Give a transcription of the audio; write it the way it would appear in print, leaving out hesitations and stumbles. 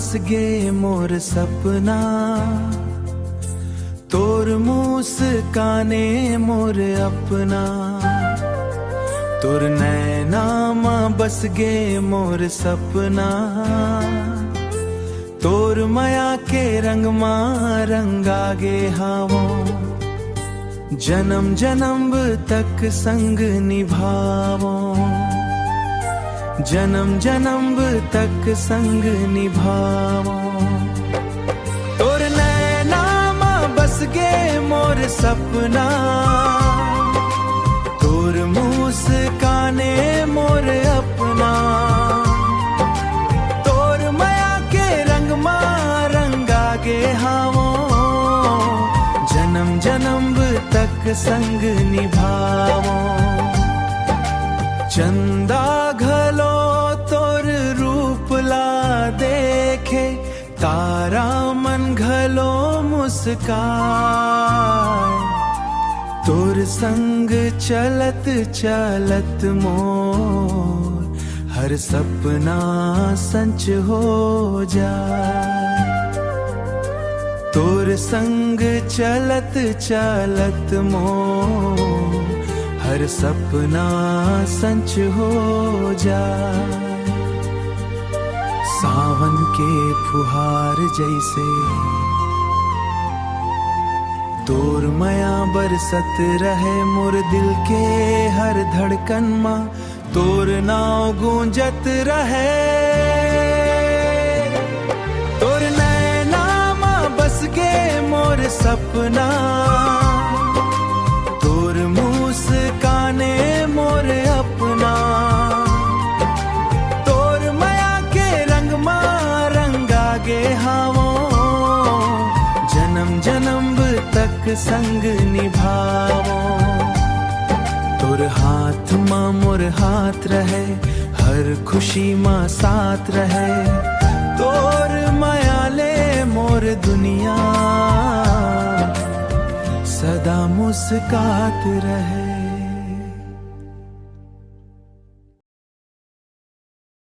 बस गे मोर सपना, तोर मुस्काने मोर अपना। तोर नैना मां बस गे मोर सपना, तोर माया के रंग मां रंगा गे हावो। जन्म जन्म तक संग निभावो, जन्म जन्म तक संग निभावो। तोर नैना मां बस गे मोर सपना, तोर मुस्काने मोर अपना। तोर माया के रंग मां रंगा गे हावो, जन्म जन्म तक संग निभावो। चंदा घलो तोर रूप ला देखे, तारा मन घलो मुस्काए। तोर संग चलत चलत मोर हर सपना सच हो जाए। तोर संग चलत चलत मोर हर सपना सच हो जाए। सावन के फुहार जैसे तोर माया बरसत रहे मोर दिल के हर धड़कन मां। तोर नाव गूंजत रहे, तोर नैना मां बस गे मोर सपना। तोर मुस्काने मोर अपना, तोर माया के रंग मां रंगा गे हावो। जन्म जन्म तक संग निभावो। तोर हाथ मां मोर हाथ रहे, हर खुशी मां साथ रहे। तोर माया ले मोर दुनिया सदा मुस्कात रहे।